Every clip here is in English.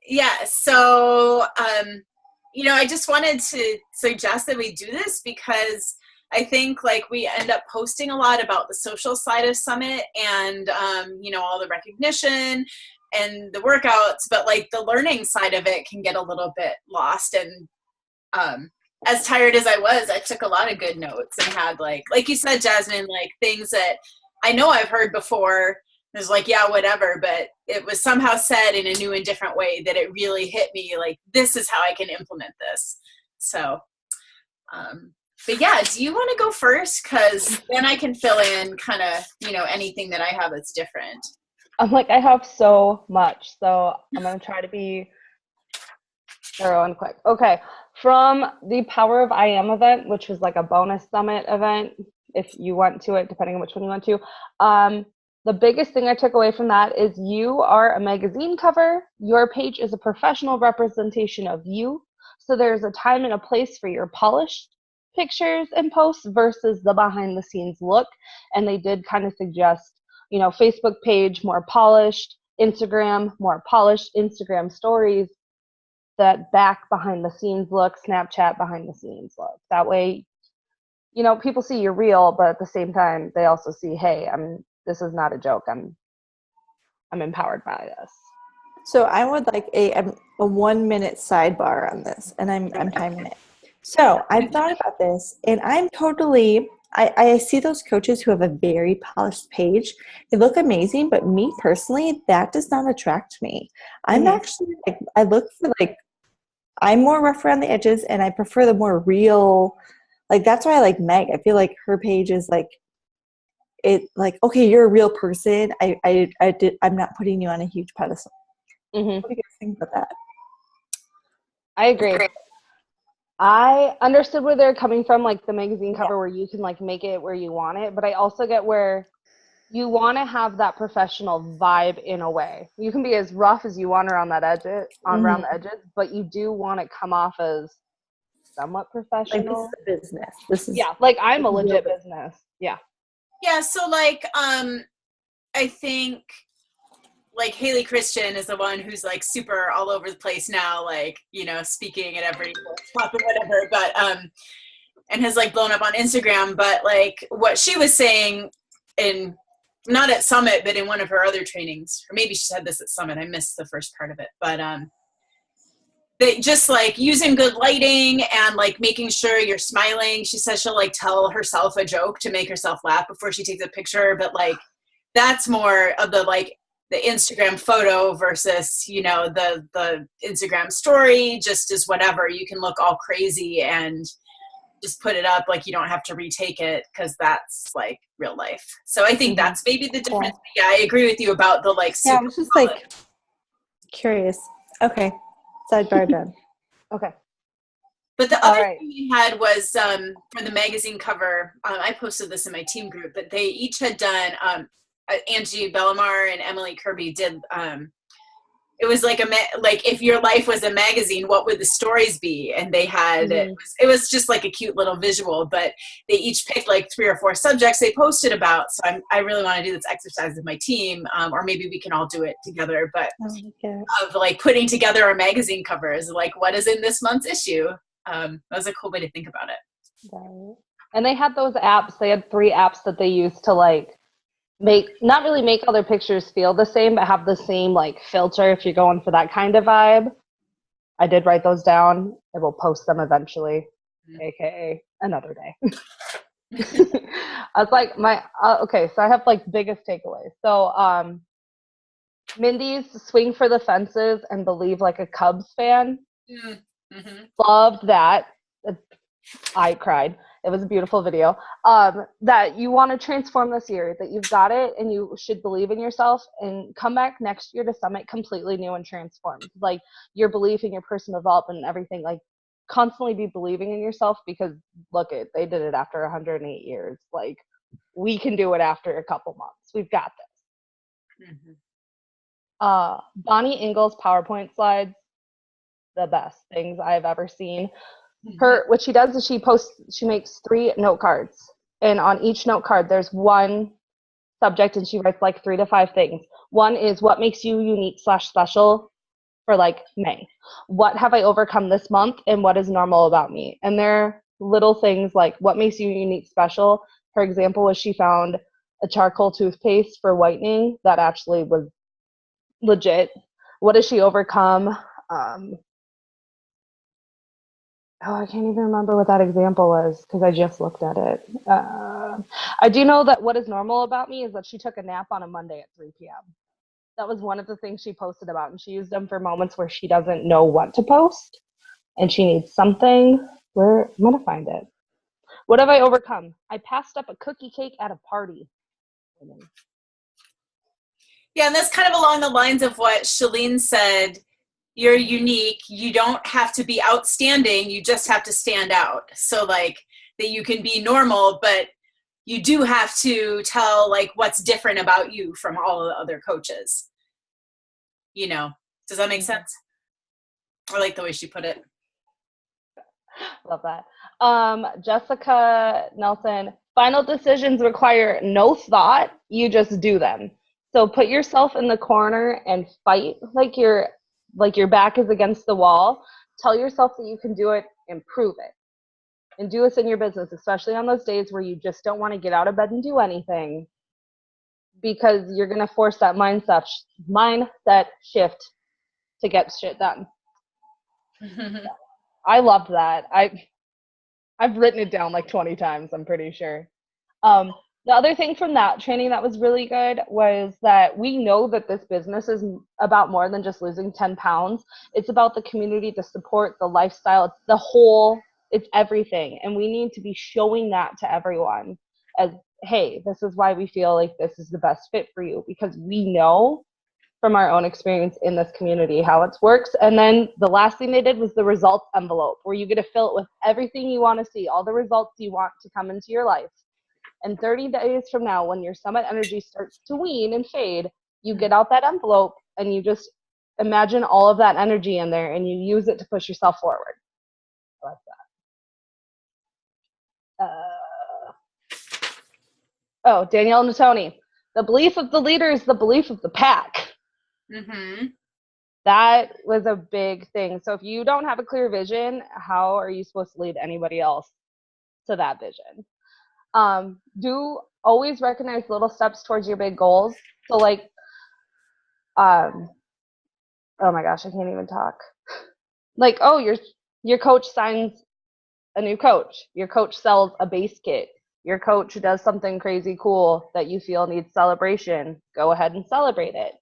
Yeah, so, I just wanted to suggest that we do this because I think like we end up posting a lot about the social side of Summit and, all the recognition and the workouts, but like the learning side of it can get a little bit lost. And as tired as I was, I took a lot of good notes and had like you said, Jasmine, like things that I know I've heard before. It was like, yeah, whatever, but it was somehow said in a new and different way that it really hit me like, this is how I can implement this. So, but yeah, do you want to go first? Because then I can fill in kind of, anything that I have that's different. I'm like, I have so much, so I'm going to try to be thorough and quick. Okay, from the Power of I Am event, which was like a bonus Summit event, if you went to it, depending on which one you went to, the biggest thing I took away from that is you are a magazine cover. Your page is a professional representation of you. So there's a time and a place for your polished pictures and posts versus the behind the scenes look. And they did kind of suggest, Facebook page, more polished, Instagram, more polished, Instagram stories, that back behind the scenes look, Snapchat behind the scenes look. That way, people see you're real, but at the same time, they also see, hey, this is not a joke. I'm empowered by this. So I would like a 1 minute sidebar on this, and I'm timing it. So I've thought about this, and I'm totally, I see those coaches who have a very polished page. They look amazing, but me personally, that does not attract me. I'm actually like, I look for like, I'm more rough around the edges, and I prefer the more real, like that's why I like Meg. I feel like her page is like, okay, you're a real person. I'm not putting you on a huge pedestal. What do you guys think about that? I agree. I understood where they're coming from, like the magazine cover where you can like make it where you want it, but I also get where you want to have that professional vibe in a way. You can be as rough as you want around that around the edges, but you do want to come off as somewhat professional. Like this is a business. Like I'm a legit business. Yeah. Yeah, so like I think like Haley Christian is the one who's like super all over the place now, like, speaking at every workshop or whatever, but and has like blown up on Instagram. But like what she was saying in, not at Summit, but in one of her other trainings, or maybe she said this at Summit, I missed the first part of it, but they just like using good lighting and like making sure you're smiling. She says she'll like tell herself a joke to make herself laugh before she takes a picture, but like that's more of the like the Instagram photo versus the Instagram story. Just as whatever, you can look all crazy and just put it up, like you don't have to retake it because that's like real life. So I think that's maybe the difference. Yeah, I agree with you about the like super. Yeah, I was just like curious. Okay. Sidebar done. Okay. But the other thing we had was for the magazine cover, I posted this in my team group, but they each had done, Angie Bellamar and Emily Kirby did, it was like like if your life was a magazine, what would the stories be? And they had, it was just like a cute little visual, but they each picked like 3 or 4 subjects they posted about. So I really want to do this exercise with my team, or maybe we can all do it together, but of like putting together our magazine covers, like what is in this month's issue? That was a cool way to think about it. Right. And they had those apps. They had 3 apps that they used to like not really make all their pictures feel the same, but have the same like filter if you're going for that kind of vibe. I did write those down. I will post them eventually, aka another day. I was like, okay, so I have like biggest takeaways. So Mindy's swing for the fences and believe like a Cubs fan. Loved that. I cried. It was a beautiful video. That you want to transform this year, that you've got it and you should believe in yourself and come back next year to Summit completely new and transformed. Like your belief in your personal development and everything, like constantly be believing in yourself because look, they did it after 108 years. Like we can do it after a couple months. We've got this. Bonnie Ingles PowerPoint slides, the best things I've ever seen. What she does is she makes 3 note cards, and on each note card there's one subject, and she writes like 3 to 5 things. One is what makes you unique / special for like May. What have I overcome this month, and what is normal about me? And they're little things like what makes you unique special. Her example was she found a charcoal toothpaste for whitening that actually was legit. What has she overcome? I can't even remember what that example was because I just looked at it. I do know that what is normal about me is that she took a nap on a Monday at 3 p.m. That was one of the things she posted about, and she used them for moments where she doesn't know what to post and she needs something. I'm going to find it. What have I overcome? I passed up a cookie cake at a party. Yeah, and that's kind of along the lines of what Shalene said. You're unique. You don't have to be outstanding. You just have to stand out. So like that you can be normal, but you do have to tell like what's different about you from all of the other coaches. You know, does that make sense? I like the way she put it. Love that. Jessica Nelson, final decisions require no thought. You just do them. So put yourself in the corner and fight like your back is against the wall. Tell yourself that you can do it and prove it. And do this in your business, especially on those days where you just don't want to get out of bed and do anything, because you're going to force that mindset shift to get shit done. I loved that. I've written it down like 20 times, I'm pretty sure. The other thing from that training that was really good was that we know that this business is about more than just losing 10 pounds. It's about the community, the support, the lifestyle. It's the whole, it's everything. And we need to be showing that to everyone as, hey, this is why we feel like this is the best fit for you, because we know from our own experience in this community how it works. And then the last thing they did was the results envelope, where you get to fill it with everything you want to see, all the results you want to come into your life. And 30 days from now, when your summit energy starts to wane and fade, you get out that envelope and you just imagine all of that energy in there and you use it to push yourself forward. I like that. Danielle Natoni. The belief of the leader is the belief of the pack. Mm-hmm. That was a big thing. So if you don't have a clear vision, how are you supposed to lead anybody else to that vision? Do always recognize little steps towards your big goals. So like, oh my gosh, I can't even talk. Like, your coach signs a new coach. Your coach sells a base kit. Your coach does something crazy cool that you feel needs celebration. Go ahead and celebrate it.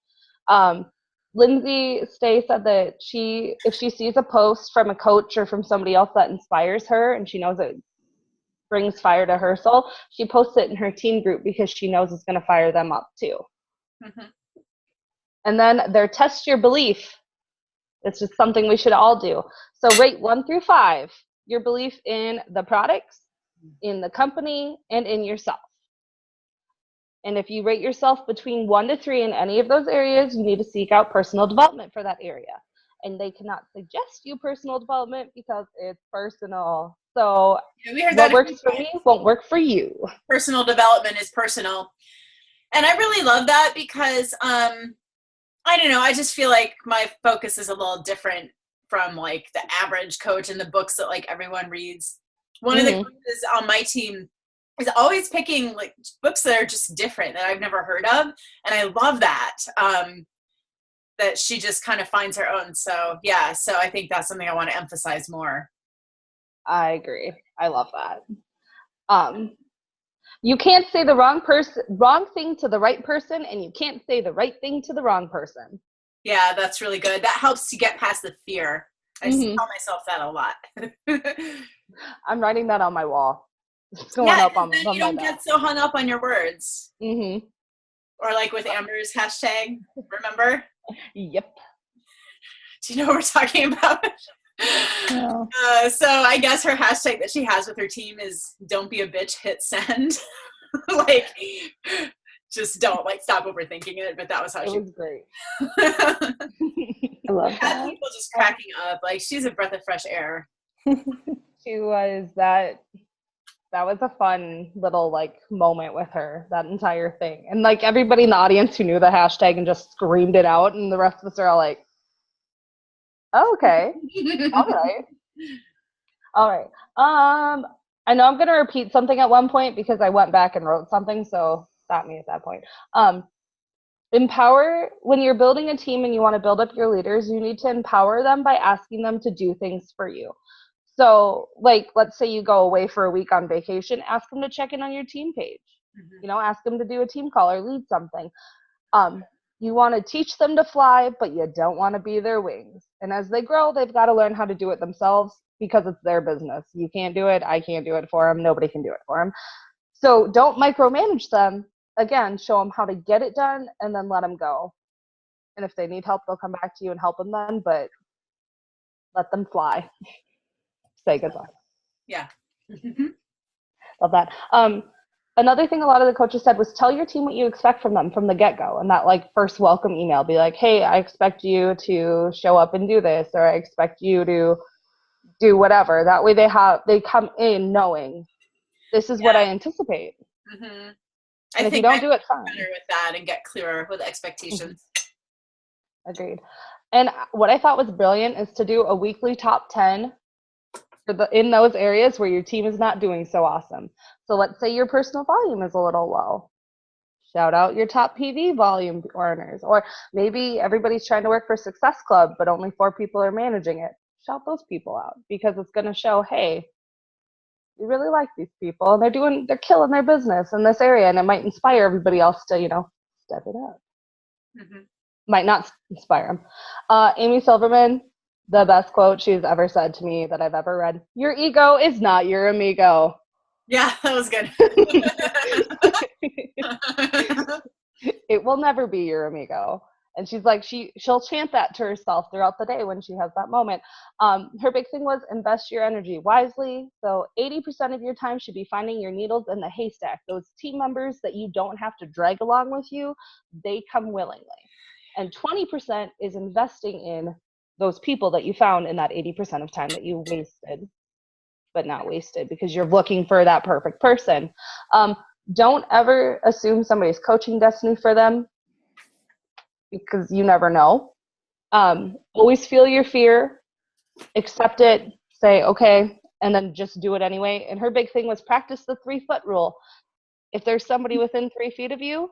Lindsay Stay said that if she sees a post from a coach or from somebody else that inspires her and she knows it brings fire to her soul, she posts it in her team group because she knows it's going to fire them up too. Mm-hmm. And then their test your belief. It's just something we should all do. So rate 1 through 5 your belief in the products, in the company, and in yourself. And if you rate yourself between 1 to 3 in any of those areas, you need to seek out personal development for that area. And they cannot suggest you personal development because it's personal. So what works for me won't work for you. Personal development is personal. And I really love that because, I don't know, I just feel like my focus is a little different from like the average coach in the books that like everyone reads. One of the coaches on my team is always picking like books that are just different that I've never heard of. And I love that, that she just kind of finds her own. So yeah, so I think that's something I want to emphasize more. I agree. I love that. You can't say the wrong thing to the right person, and you can't say the right thing to the wrong person. Yeah, that's really good. That helps to get past the fear. I tell myself that a lot. I'm writing that on my wall. It's going up on you don't get so hung up on your words. Mm-hmm. Or like with Amber's hashtag, remember? Yep. Do you know what we're talking about? No. So I guess her hashtag that she has with her team is "Don't be a bitch, hit send." Like, just don't stop overthinking it. But that was how she was great. I love that. People just cracking up. Like, she's a breath of fresh air. She was that. That was a fun little like moment with her, that entire thing. And like everybody in the audience who knew the hashtag and just screamed it out, and the rest of us are all like, oh, okay, all right. All right. I know I'm gonna repeat something at one point because I went back and wrote something, so stop me at that point. Empower, when you're building a team and you want to build up your leaders, you need to empower them by asking them to do things for you. So, like, let's say you go away for a week on vacation, ask them to check in on your team page. You know, ask them to do a team call or lead something. You want to teach them to fly, but you don't want to be their wings. And as they grow, they've got to learn how to do it themselves because it's their business. You can't do it. I can't do it for them. Nobody can do it for them. So don't micromanage them. Again, show them how to get it done and then let them go. And if they need help, they'll come back to you and help them then, but let them fly. Say goodbye. Yeah. Love that. Another thing a lot of the coaches said was tell your team what you expect from them from the get-go. And that like first welcome email, be like, hey, I expect you to show up and do this, or I expect you to do whatever. That way they come in knowing this is what I anticipate. Mm-hmm. And if you don't do it, fine. Better with that and get clearer with expectations. Agreed. And what I thought was brilliant is to do a weekly top 10 in those areas where your team is not doing so awesome. So let's say your personal volume is a little low. Shout out your top PV volume earners. Or maybe everybody's trying to work for Success Club, but only 4 people are managing it. Shout those people out because it's going to show, hey, we really like these people and they're killing their business in this area, and it might inspire everybody else to, step it up. Mm-hmm. Might not inspire them. Amy Silverman, the best quote she's ever said to me that I've ever read: your ego is not your amigo. Yeah, that was good. It will never be your amigo. And she's like, she'll chant that to herself throughout the day when she has that moment. Her big thing was invest your energy wisely. So 80% of your time should be finding your needles in the haystack. Those team members that you don't have to drag along with you, they come willingly. And 20% is investing in those people that you found in that 80% of time that you wasted, but not wasted because you're looking for that perfect person. Don't ever assume somebody's coaching destiny for them, because you never know. Always feel your fear, accept it, say, okay, and then just do it anyway. And her big thing was practice the 3-foot rule. If there's somebody within 3 feet of you,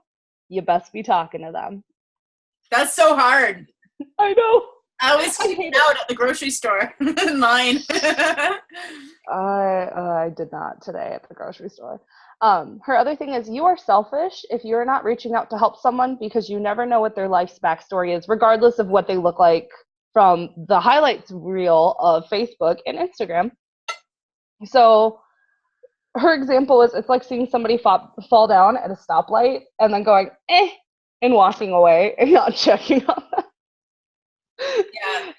you best be talking to them. That's so hard. I know. I always keep it out at the grocery store in line. I did not today at the grocery store. Her other thing is you are selfish if you're not reaching out to help someone because you never know what their life's backstory is, regardless of what they look like from the highlights reel of Facebook and Instagram. So her example is it's like seeing somebody fall down at a stoplight and then going, and walking away and not checking on them. Yeah.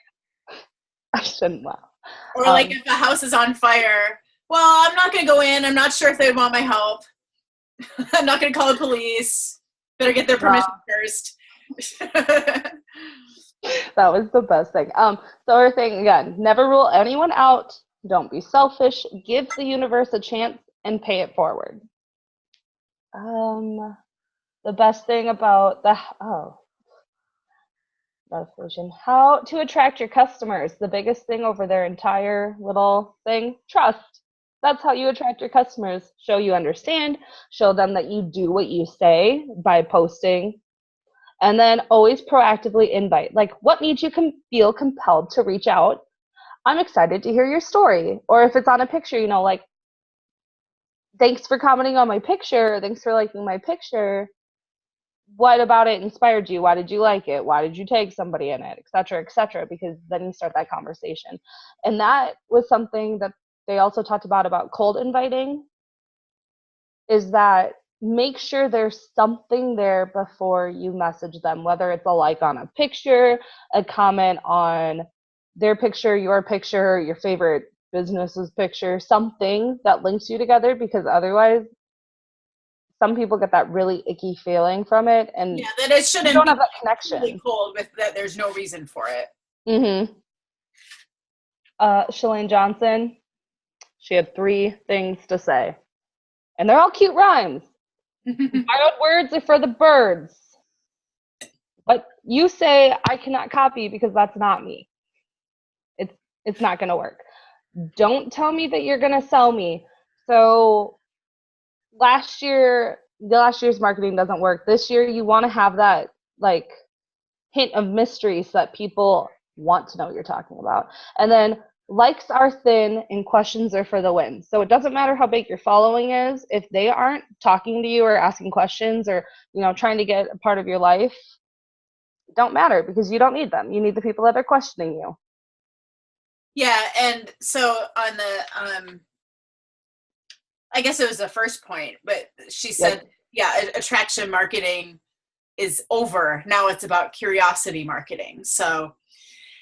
I shouldn't laugh. Or like if a house is on fire, well, I'm not going to go in. I'm not sure if they would want my help. I'm not going to call the police. Better get their permission first. That was the best thing. So her thing, again, never rule anyone out. Don't be selfish. Give the universe a chance and pay it forward. The best thing about how to attract your customers. The biggest thing over their entire little thing, trust. That's how you attract your customers. Show you understand, show them that you do what you say by posting, and then always proactively invite. Like, what made you feel compelled to reach out? I'm excited to hear your story. Or if it's on a picture, like, thanks for commenting on my picture, thanks for liking my picture. What about it inspired you? Why did you like it? Why did you tag somebody in it, et cetera, because then you start that conversation. And that was something that they also talked about cold inviting, is that make sure there's something there before you message them, whether it's a like on a picture, a comment on their picture, your favorite business's picture, something that links you together, because otherwise some people get that really icky feeling from it, and that it shouldn't. You don't have that connection. Really cold with that. There's no reason for it. Mm-hmm. Shalane Johnson, she had 3 things to say. And they're all cute rhymes. Borrowed words are for the birds. But you say I cannot copy because that's not me. It's not going to work. Don't tell me that you're going to sell me. So last year's marketing doesn't work. This year you want to have that like hint of mystery so that people want to know what you're talking about. And then likes are thin and questions are for the win. So it doesn't matter how big your following is. If they aren't talking to you or asking questions or, trying to get a part of your life, it don't matter because you don't need them. You need the people that are questioning you. Yeah, and so on the I guess it was the first point, but she said, attraction marketing is over. Now it's about curiosity marketing. So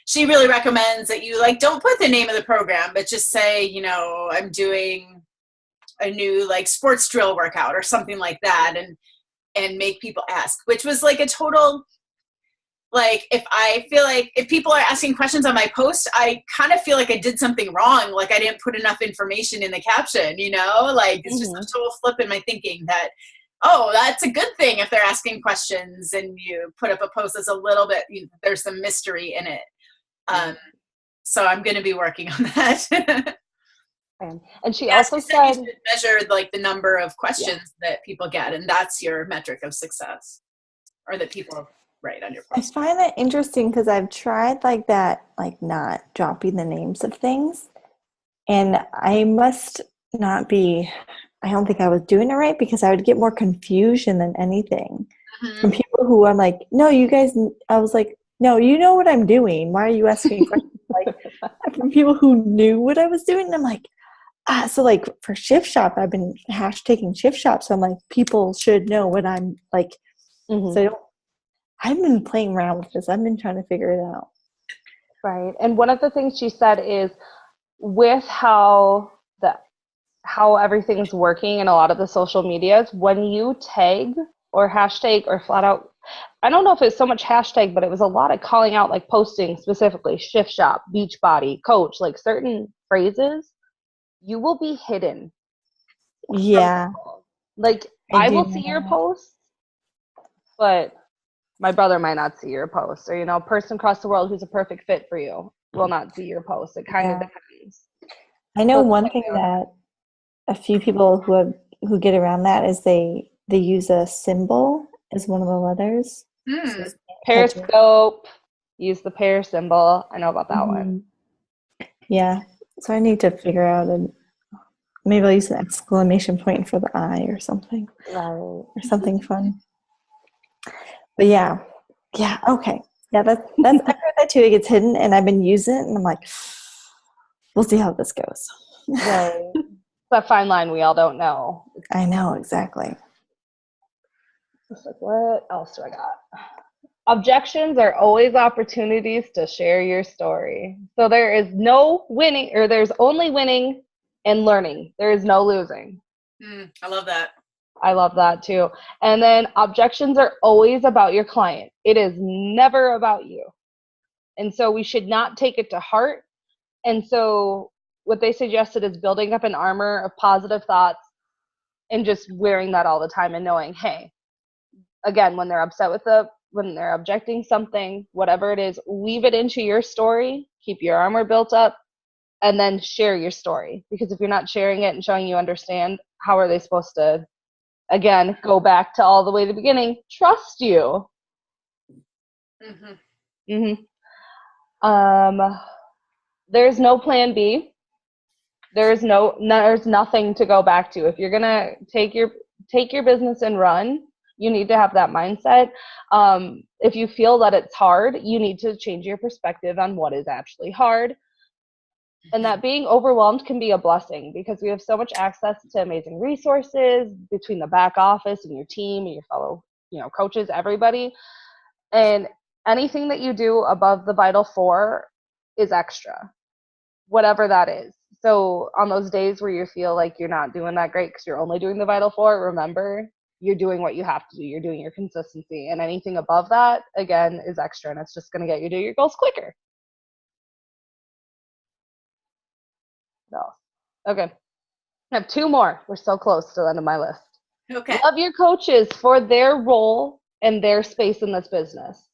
she really recommends that you don't put the name of the program, but just say, I'm doing a new sports drill workout or something like that, and make people ask, which was a total, if people are asking questions on my post, I kind of feel like I did something wrong. I didn't put enough information in the caption, it's just a total flip in my thinking that, oh, that's a good thing if they're asking questions and you put up a post that's a little bit, there's some mystery in it. So I'm going to be working on that. And she also said you should measure the number of questions that people get, and that's your metric of success, or that people write on your post. I find that interesting because I've tried that, not dropping the names of things, and I must not be. I don't think I was doing it right because I would get more confusion than anything from people who I'm like, no, you guys. I was like, no, you know what I'm doing. Why are you asking questions? From people who knew what I was doing, and I'm like, so for Shift Shop, I've been hashtagging Shift Shop, so I'm like, people should know what I'm like. So I've been playing around with this. I've been trying to figure it out. Right, and one of the things she said is with how everything's working in a lot of the social medias, when you tag or hashtag or flat out, I don't know if it's so much hashtag, but it was a lot of calling out, posting specifically Shift Shop, Beachbody, Coach, certain phrases, you will be hidden. Yeah. I will see your posts, but my brother might not see your post, or, a person across the world who's a perfect fit for you will not see your post. It kind of depends. I know one thing that a few people who get around that is they use a symbol as one of the letters. So Periscope, use the pear symbol. I know about that one. Yeah, so I need to figure out maybe I'll use an exclamation point for the I or something. Right. Or something fun. But yeah, okay. Yeah, that's I heard that too. It gets hidden, and I've been using it, and I'm like, we'll see how this goes. Right. That fine line we all don't know. I know, exactly. What else do I got? Objections are always opportunities to share your story. So there is no winning, or there's only winning and learning. There is no losing. I love that. I love that too. And then objections are always about your client. It is never about you. And so we should not take it to heart. And so what they suggested is building up an armor of positive thoughts and just wearing that all the time and knowing, hey, again, when they're upset when they're objecting something, whatever it is, weave it into your story, keep your armor built up, and then share your story. Because if you're not sharing it and showing you understand, how are they supposed to, again, go back to all the way to the beginning, trust you? There's no plan B. There's nothing to go back to. If you're gonna take your business and run, you need to have that mindset. If you feel that it's hard, you need to change your perspective on what is actually hard. And that being overwhelmed can be a blessing because we have so much access to amazing resources between the back office and your team and your fellow, coaches, everybody. And anything that you do above the Vital 4 is extra, whatever that is. So on those days where you feel like you're not doing that great because you're only doing the Vital 4, remember, you're doing what you have to do. You're doing your consistency. And anything above that, again, is extra. And it's just going to get you to your goals quicker. No. Okay. I have 2 more. We're so close to the end of my list. Okay. Love your coaches for their role and their space in this business.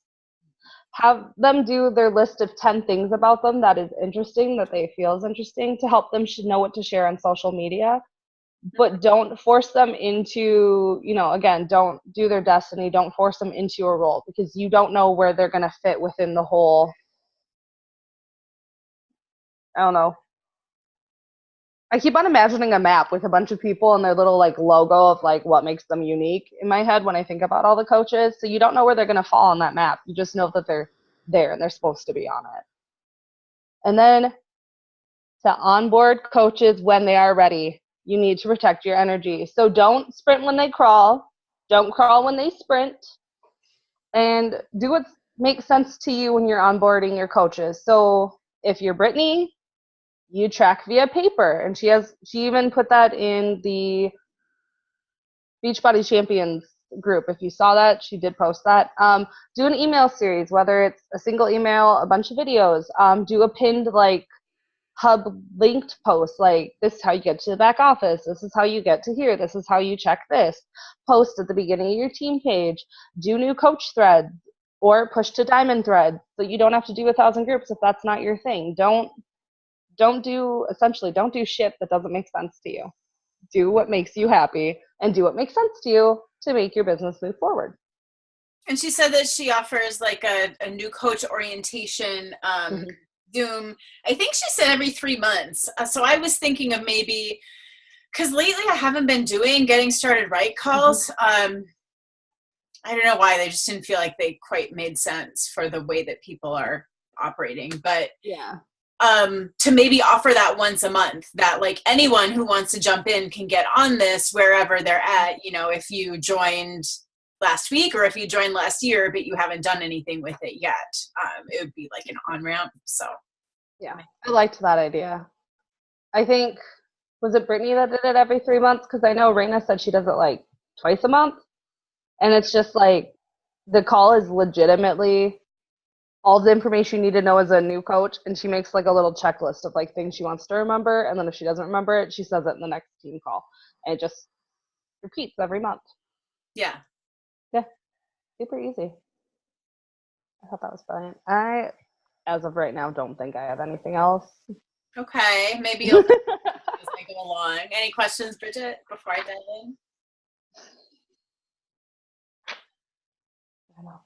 Have them do their list of 10 things about them that is interesting, that they feel is interesting, to help them know what to share on social media. But don't force them into, again, don't do their destiny. Don't force them into a role, because you don't know where they're going to fit within the whole, I don't know. I keep on imagining a map with a bunch of people and their little like logo of like what makes them unique in my head when I think about all the coaches. So you don't know where they're going to fall on that map. You just know that they're there and they're supposed to be on it. And then to onboard coaches when they are ready, you need to protect your energy. So don't sprint when they crawl. Don't crawl when they sprint. And do what makes sense to you when you're onboarding your coaches. So if you're Brittany, you track via paper. And she even put that in the Beachbody Champions group. If you saw that, she did post that. Do an email series, whether it's a single email, a bunch of videos. Do a pinned like hub linked post, like this is how you get to the back office, this is how you get to here, this is how you check this. Post at the beginning of your team page. Do new coach threads or push to diamond threads, so you don't have to do 1,000 groups if that's not your thing. Don't do shit that doesn't make sense to you. Do what makes you happy and do what makes sense to you to make your business move forward. And she said that she offers like a new coach orientation Zoom. I think she said every 3 months. So I was thinking of maybe, because lately I haven't been doing getting started right calls. I don't know why. They just didn't feel like they quite made sense for the way that people are operating. But yeah, to maybe offer that once a month, that like anyone who wants to jump in can get on this wherever they're at. If you joined last week or if you joined last year but you haven't done anything with it yet, it would be like an on-ramp. So yeah, I liked that idea. I think, was it Brittany that did it every 3 months? Because I know Raina said she does it like twice a month, and it's just like the call is legitimately all the information you need to know as a new coach, and she makes like a little checklist of like things she wants to remember, and then if she doesn't remember it, she says it in the next team call, and it just repeats every month. Yeah, super easy. I thought that was brilliant. I, as of right now, don't think I have anything else. okay, maybe you'll as I go along. Any questions, Bridget, before I dive in? I know.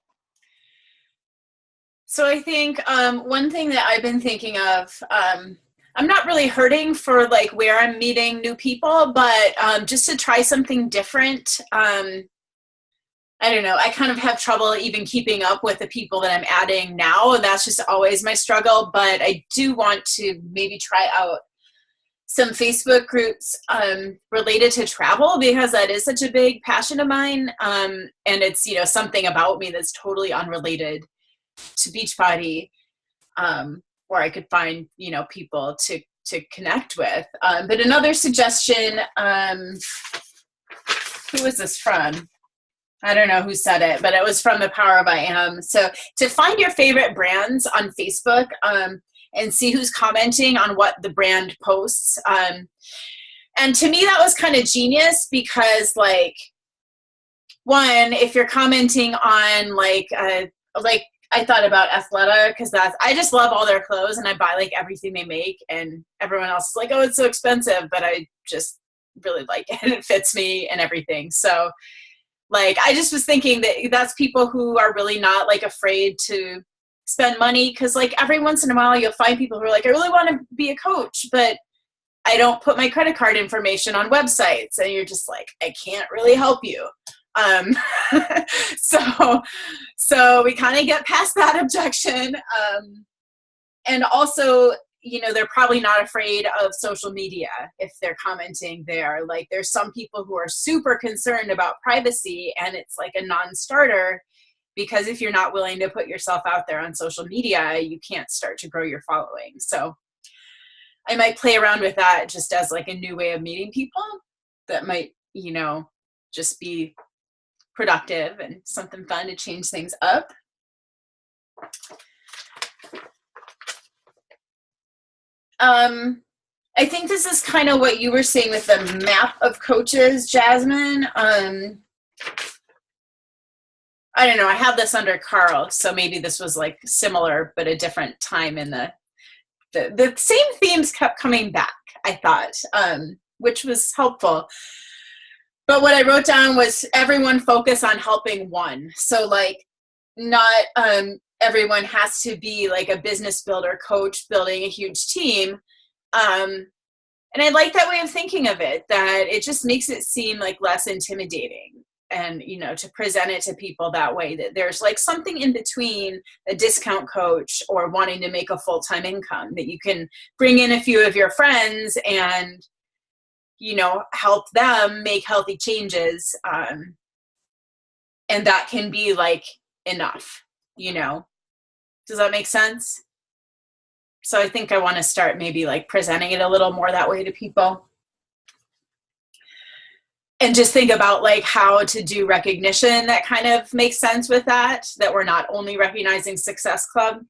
So I think one thing that I've been thinking of, I'm not really hurting for like where I'm meeting new people, but just to try something different. I don't know. I kind of have trouble even keeping up with the people that I'm adding now, and that's just always my struggle. But I do want to maybe try out some Facebook groups related to travel, because that is such a big passion of mine, and it's something about me that's totally unrelated to Beachbody, where I could find people to connect with. But another suggestion, who was this from? I don't know who said it, but it was from The Power of I Am. So to find your favorite brands on Facebook and see who's commenting on what the brand posts. And to me, that was kind of genius, because like, one, if you're commenting on like I thought about Athleta, because I just love all their clothes and I buy like everything they make, and everyone else is like, oh, it's so expensive, but I just really like it and it fits me and everything. So like, I just was thinking that that's people who are really not like afraid to spend money, because like every once in a while you'll find people who are like, I really want to be a coach, but I don't put my credit card information on websites, and you're just like, I can't really help you. So we kind of get past that objection. And also, they're probably not afraid of social media if they're commenting there. Like, there's some people who are super concerned about privacy, and it's like a non-starter, because if you're not willing to put yourself out there on social media, you can't start to grow your following. So I might play around with that just as like a new way of meeting people that might, just be productive and something fun to change things up. I think this is kind of what you were saying with the map of coaches, Jasmine. I don't know. I have this under Carl, so maybe this was like similar, but a different time in the same themes kept coming back, I thought, which was helpful. But what I wrote down was everyone focus on helping one. So like not everyone has to be like a business builder coach building a huge team. And I like that way of thinking of it, that it just makes it seem like less intimidating. And, you know, to present it to people that way, that there's like something in between a discount coach or wanting to make a full-time income, that you can bring in a few of your friends and, you know, help them make healthy changes. And that can be like enough, you know. Does that make sense? So I think I want to start maybe like presenting it a little more that way to people. And just think about like how to do recognition that kind of makes sense with that we're not only recognizing Success Club.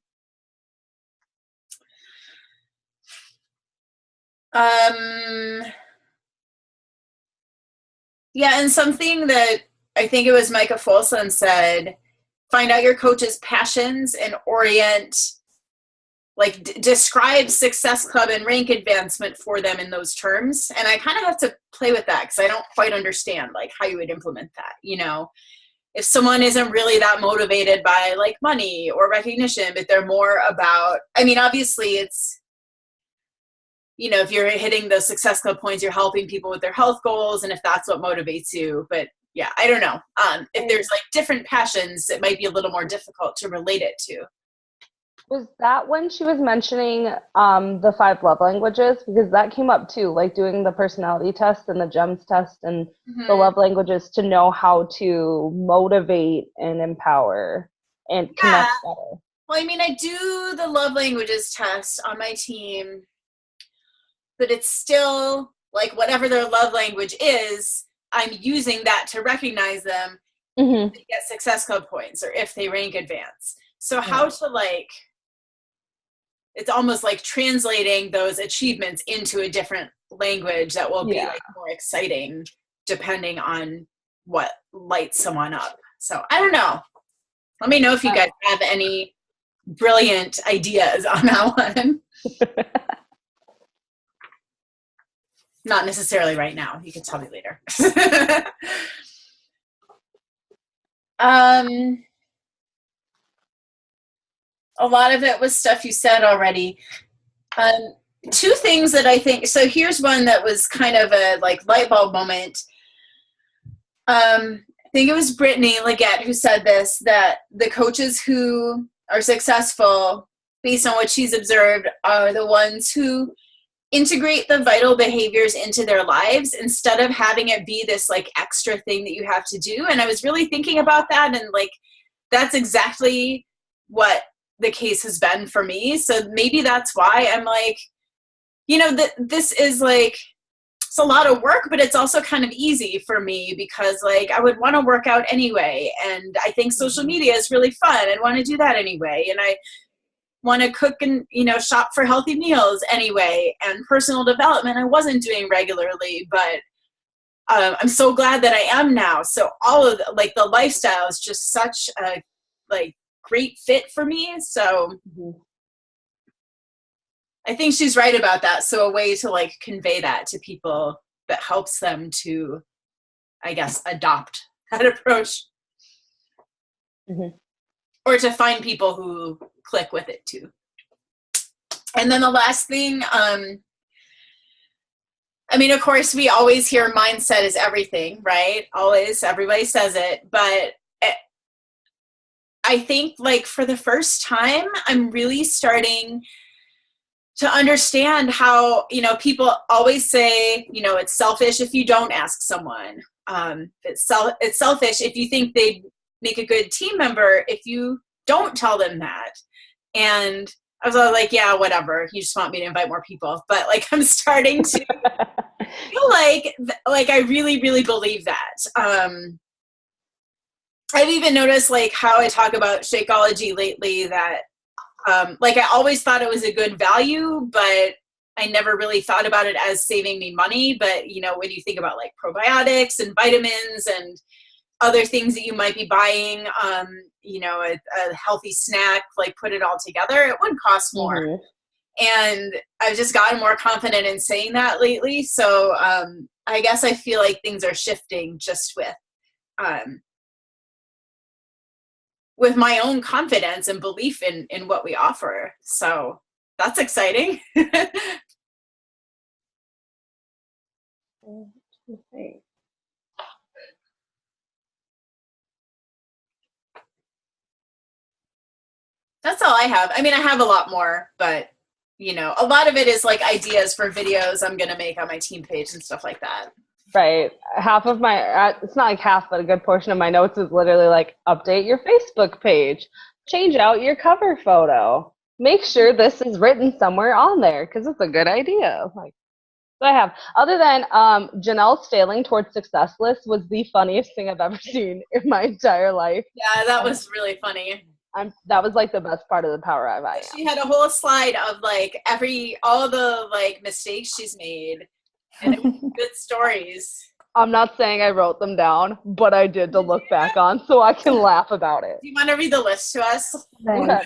Yeah, and something that I think it was Micah Folsom said, find out your coach's passions and orient, like describe Success Club and rank advancement for them in those terms. And I kind of have to play with that because I don't quite understand like how you would implement that. You know, if someone isn't really that motivated by like money or recognition, but they're more about, I mean, obviously it's, you know, if you're hitting those Success Club points, you're helping people with their health goals. And if that's what motivates you, but yeah, I don't know. If there's like different passions, it might be a little more difficult to relate it to. Was that when she was mentioning the 5 love languages? Because that came up too, like doing the personality test and the GEMS test and the love languages to know how to motivate and empower and connect better. Well, I mean, I do the love languages test on my team, but it's still like whatever their love language is, I'm using that to recognize them to get Success Club points or if they rank advance. So how to like, it's almost like translating those achievements into a different language that will be like more exciting depending on what lights someone up. So I don't know. Let me know if you guys have any brilliant ideas on that one. Not necessarily right now. You can tell me later. A lot of it was stuff you said already. 2 things that I think, so here's one that was kind of a like light bulb moment. I think it was Brittany Leggett who said this, that the coaches who are successful based on what she's observed are the ones who integrate the vital behaviors into their lives instead of having it be this like extra thing that you have to do. And I was really thinking about that, and like that's exactly what the case has been for me. So maybe that's why I'm like, you know, this is like, it's a lot of work, but it's also kind of easy for me because like I would want to work out anyway. And I think social media is really fun and want to do that anyway. And I want to cook and, you know, shop for healthy meals anyway. And personal development I wasn't doing regularly, but I'm so glad that I am now. So all of like the lifestyle is just such a like great fit for me. So I think she's right about that. So a way to like convey that to people that helps them to, I guess, adopt that approach. Or to find people who click with it too. And then the last thing, I mean, of course, we always hear mindset is everything, right? Always, everybody says it. But I think like for the first time, I'm really starting to understand how, you know, people always say, you know, it's selfish if you don't ask someone. It's selfish if you think they make a good team member if you don't tell them that. And I was all like, yeah, whatever. You just want me to invite more people. But like, I'm starting to feel like I really, really believe that. I've even noticed like how I talk about Shakeology lately that like I always thought it was a good value, but I never really thought about it as saving me money, but you know, when you think about like probiotics and vitamins and other things that you might be buying, you know, a healthy snack, like put it all together, it wouldn't cost more. Mhm. And I've just gotten more confident in saying that lately. So I guess I feel like things are shifting just with my own confidence and belief in what we offer. So that's exciting. Okay. That's all I have. I mean, I have a lot more, but you know, a lot of it is like ideas for videos I'm going to make on my team page and stuff like that. Right. Half of my, it's not like half, but a good portion of my notes is literally like, update your Facebook page, change out your cover photo, make sure this is written somewhere on there because it's a good idea. Like, so I have, other than Janelle's failing towards success list was the funniest thing I've ever seen in my entire life. Yeah, that was really funny. That was like the best part of the Power of I Am. She had a whole slide of like all the like mistakes she's made, and it was good stories. I'm not saying I wrote them down, but I did to look back on so I can laugh about it. Do you want to read the list to us? Okay.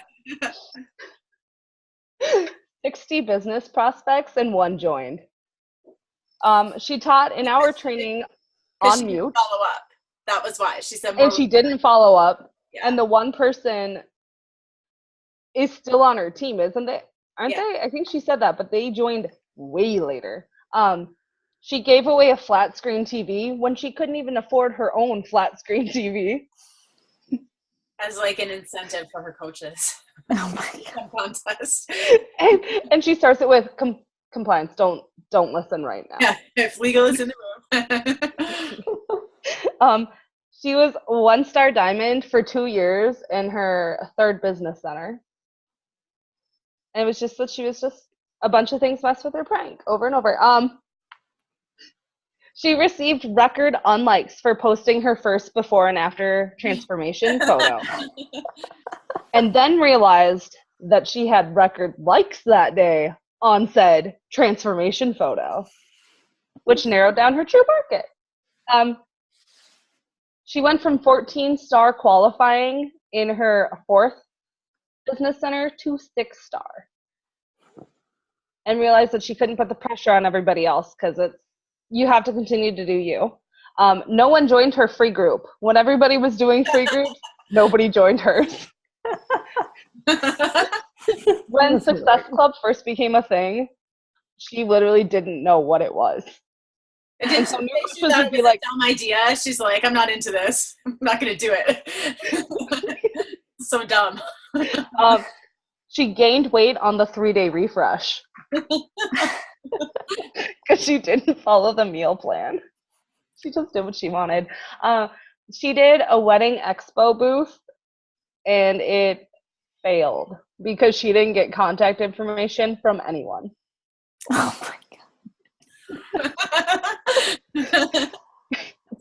60 business prospects and 1 joined. She taught an hour training on mute. Follow up. That was why she said. And she didn't follow up. Yeah. And the one person is still on her team, isn't they? Aren't they? I think she said that, but they joined way later. She gave away a flat screen TV when she couldn't even afford her own flat screen TV. As like an incentive for her coaches. Oh my God. Contest. And she starts it with compliance. Don't listen right now. Yeah, if legal is in the room. She was 1-star diamond for 2 years in her 3rd business center. And it was just that she was just a bunch of things messed with her prank over and over. She received record unlikes for posting her first before and after transformation photo. And then realized that she had record likes that day on said transformation photo, which narrowed down her true market. She went from 14-star qualifying in her 4th business center to 6-star, and realized that she couldn't put the pressure on everybody else because you have to continue to do you. No one joined her free group. When everybody was doing free groups, nobody joined hers. When Success Club first became a thing, she literally didn't know what it was. And so she thought it was like, a dumb idea. She's like, I'm not into this. I'm not going to do it. So dumb. She gained weight on the 3-day refresh because she didn't follow the meal plan. She just did what she wanted. She did a wedding expo booth, and it failed because she didn't get contact information from anyone. Oh my God.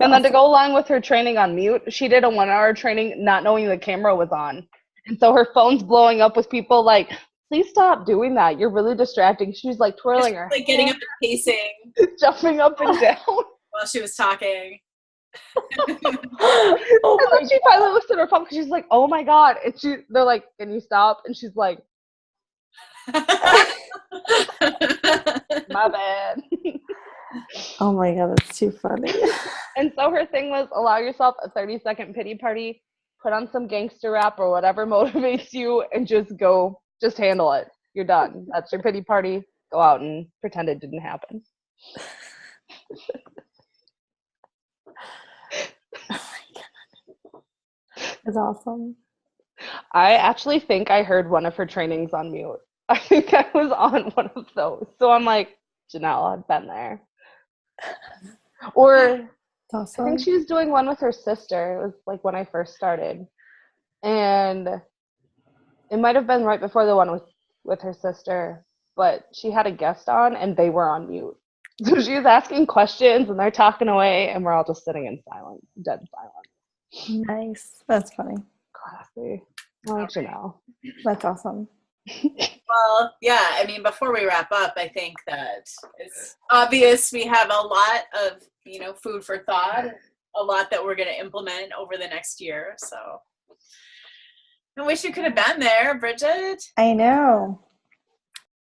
And then to go along with her training on mute, she did a 1-hour training not knowing the camera was on. And so her phone's blowing up with people like, please stop doing that. You're really distracting. She's like twirling her like getting up and pacing. Jumping up and down. While she was talking. And then she finally looks at her phone because she's like, oh my God. And they're like, can you stop? And she's like, my bad. Oh my God, that's too funny. And so her thing was allow yourself a 30-second pity party, put on some gangster rap or whatever motivates you, and just handle it. You're done. That's your pity party. Go out and pretend it didn't happen. Oh my God. That's awesome. I actually think I heard one of her trainings on mute. I think I was on one of those. So I'm like, Janelle, I've been there. Or Awesome. I think she was doing one with her sister. It was like when I first started. And it might have been right before the one with her sister, but she had a guest on and they were on mute. So she was asking questions and they're talking away and we're all just sitting in silence, dead silence. Nice. That's funny. Classy. I'll let you know. That's awesome. Well, yeah, I mean, before we wrap up, I think that it's obvious we have a lot of, food for thought, a lot that we're going to implement over the next year. So I wish you could have been there, Bridget. I know.